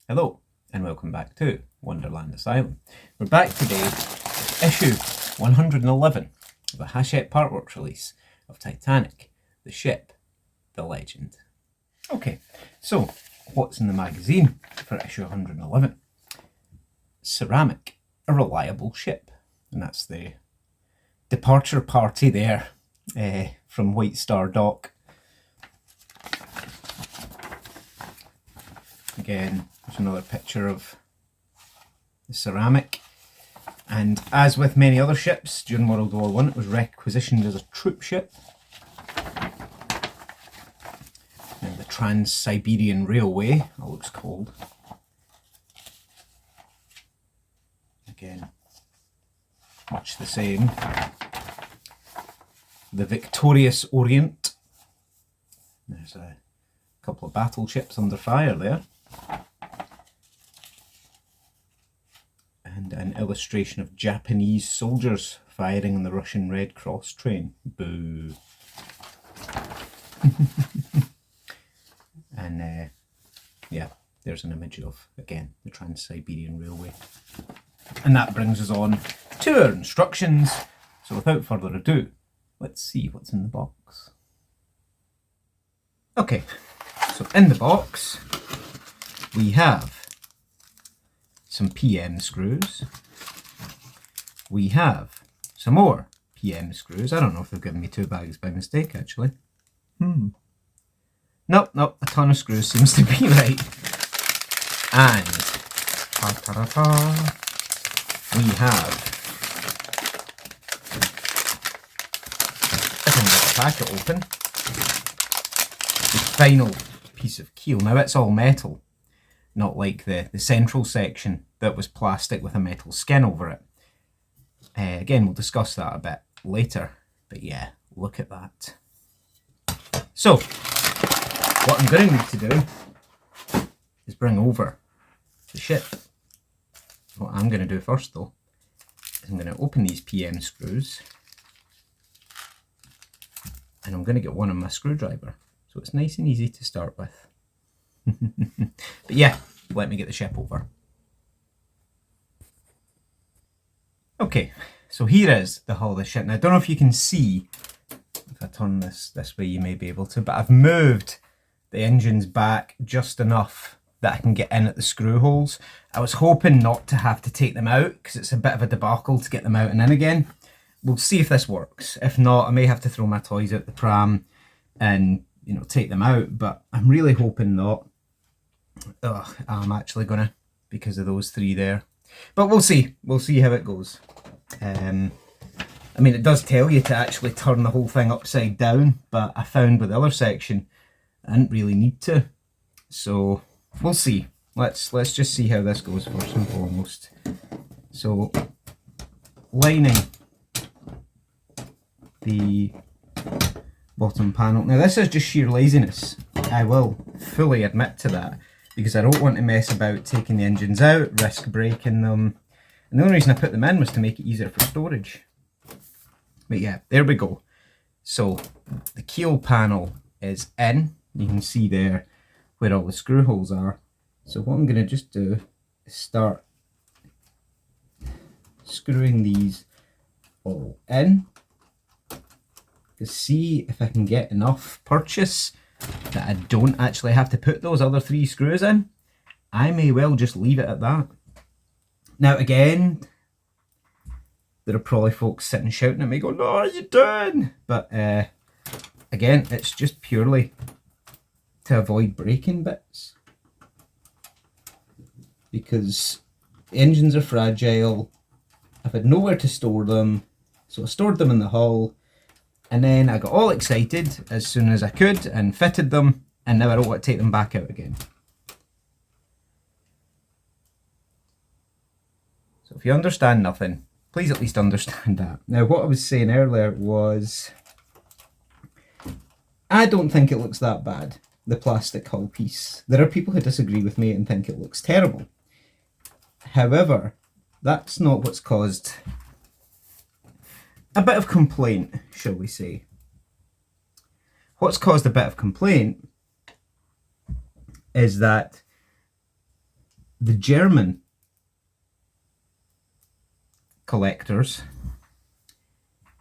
Hello, and welcome back to Wonderland Asylum. We're back today with issue 111 of the Hachette Partworks release of Titanic, the ship, the legend. Okay, so what's in the magazine for issue 111? Ceramic, a reliable ship. And that's the departure party there from White Star Dock. Again, there's another picture of the ceramic. And as with many other ships during World War I, it was requisitioned as a troop ship. And the Trans-Siberian Railway, that looks cold. Again, much the same. The Victorious Orient. There's a couple of battleships under fire there. And an illustration of Japanese soldiers firing on the Russian Red Cross train. Boo. And yeah, there's an image of, again, the Trans-Siberian Railway. And that brings us on to our instructions. So without further ado, let's see what's in the box. Okay, so in the box we have some PM screws. We have some more PM screws. I don't know if they've given me 2 bags by mistake, actually. Nope, a ton of screws seems to be right. And we have, if I can get the packet open, the final piece of keel. Now it's all metal, not like the central section that was plastic with a metal skin over it. Again, we'll discuss that a bit later, but yeah, look at that. So, what I'm going to need to do is bring over the ship. What I'm going to do first though, is I'm going to open these PM screws, and I'm going to get one on my screwdriver. So it's nice and easy to start with. But yeah, let me get the ship over. Okay, so here is the hull of the ship. Now I don't know if you can see, if I turn this way you may be able to, but I've moved the engines back just enough that I can get in at the screw holes. I was hoping not to have to take them out because it's a bit of a debacle to get them out and in again. We'll see if this works. If not, I may have to throw my toys out the pram and, you know, take them out, but I'm really hoping not. I'm actually gonna, because of those 3 there. But we'll see how it goes. I mean, it does tell you to actually turn the whole thing upside down, but I found with the other section I didn't really need to. So we'll see. Let's just see how this goes first and foremost. So, lining the bottom panel. Now this is just sheer laziness. I will fully admit to that, because I don't want to mess about taking the engines out, risk breaking them. And the only reason I put them in was to make it easier for storage. But yeah, there we go. So the keel panel is in. You can see there where all the screw holes are. So what I'm going to just do is start screwing these all in to see if I can get enough purchase that I don't actually have to put those other 3 screws in. I may well just leave it at that. Now again, there are probably folks sitting shouting at me going, "No, what are you doing?" But again, it's just purely to avoid breaking bits, because the engines are fragile. I've had nowhere to store them, so I stored them in the hull, and then I got all excited as soon as I could and fitted them, and now I don't want to take them back out again. So if you understand nothing, please at least understand that. Now what I was saying earlier was, I don't think it looks that bad, the plastic hull piece. There are people who disagree with me and think it looks terrible. However, that's not what's caused a bit of complaint, shall we say. What's caused a bit of complaint is that the German collectors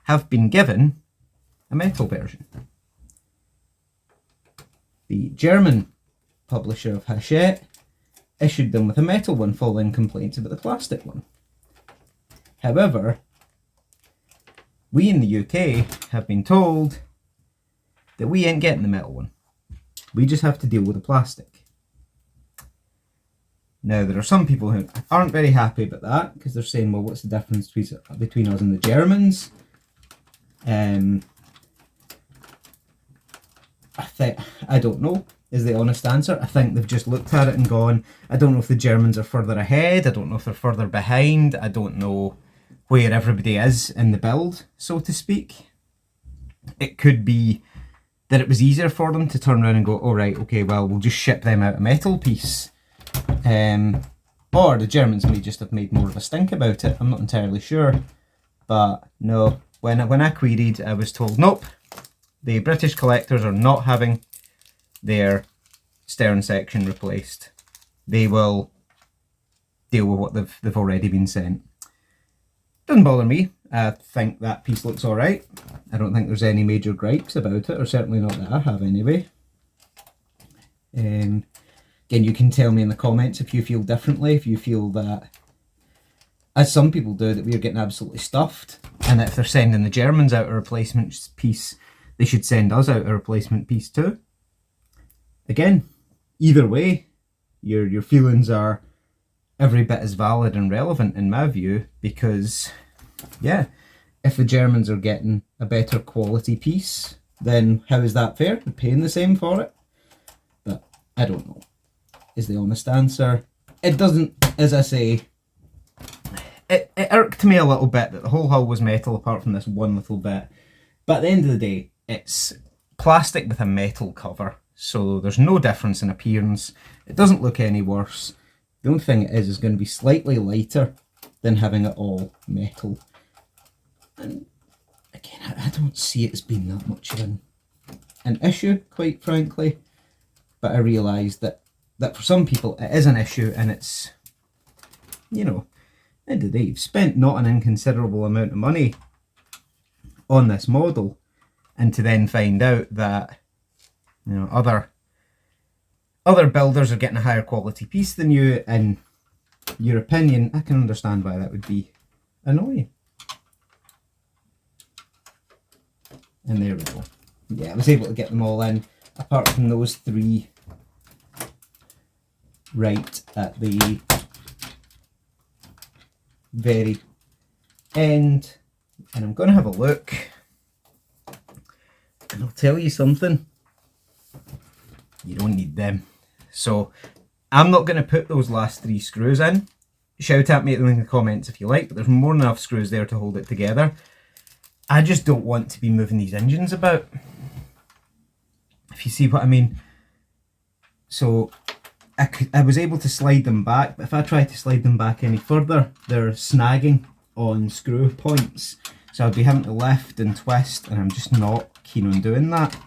have been given a metal version. The German publisher of Hachette issued them with a metal one following complaints about the plastic one. However, we in the UK have been told that we ain't getting the metal one. We just have to deal with the plastic. Now, there are some people who aren't very happy about that because they're saying, well, what's the difference between us and the Germans? I don't know, is the honest answer. I think they've just looked at it and gone, I don't know if the Germans are further ahead, I don't know if they're further behind, I don't know where everybody is in the build, so to speak. It could be that it was easier for them to turn around and go, oh right, okay, well, we'll just ship them out a metal piece. Or the Germans may just have made more of a stink about it, I'm not entirely sure. But no, when I queried, I was told, nope, the British collectors are not having their stern section replaced. They will deal with what they've already been sent. Doesn't bother me. I think that piece looks alright. I don't think there's any major gripes about it, or certainly not that I have anyway. Again, you can tell me in the comments if you feel differently, if you feel that, as some people do, that we're getting absolutely stuffed, and that if they're sending the Germans out a replacement piece, they should send us out a replacement piece too. Again, either way, your feelings are every bit as valid and relevant in my view, because yeah, if the Germans are getting a better quality piece, then how is that fair? They're paying the same for it. But I don't know, is the honest answer. It doesn't, as I say, it irked me a little bit that the whole hull was metal apart from this one little bit. But at the end of the day, it's plastic with a metal cover, so there's no difference in appearance. It doesn't look any worse. The only thing it is going to be slightly lighter than having it all metal. And again, I don't see it as being that much of an issue, quite frankly. But I realise that for some people it is an issue, and it's, you know, at the end of the day, you've spent not an inconsiderable amount of money on this model, and to then find out that, you know, other builders are getting a higher quality piece than you, in your opinion, I can understand why that would be annoying. And there we go. Yeah, I was able to get them all in, apart from those three right at the very end. And I'm going to have a look, and I'll tell you something, you don't need them. So I'm not going to put those last three screws in. Shout at me in the comments if you like, but there's more than enough screws there to hold it together. I just don't want to be moving these engines about, if you see what I mean. So I was able to slide them back, but if I try to slide them back any further, they're snagging on screw points. So I'd be having to lift and twist, and I'm just not keen on doing that.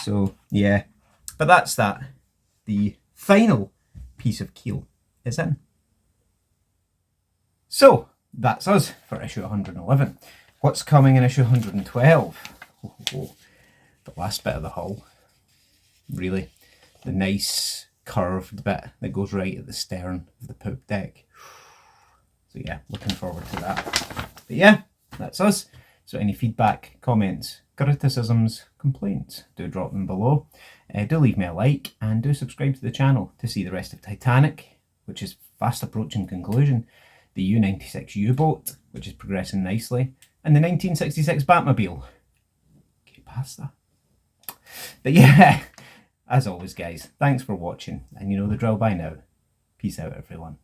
So yeah, but that's that. The final piece of keel is in. So that's us for issue 111. What's coming in issue 112? The last bit of the hull, really. The nice curved bit that goes right at the stern of the poop deck. So yeah, looking forward to that. But yeah, that's us. So any feedback, comments, criticisms, complaints, do drop them below. Do leave me a like, and do subscribe to the channel to see the rest of Titanic, which is fast approaching conclusion, the U-96 U-boat, which is progressing nicely, and the 1966 Batmobile. Get past that. But yeah, as always guys, thanks for watching, and you know the drill by now. Peace out everyone.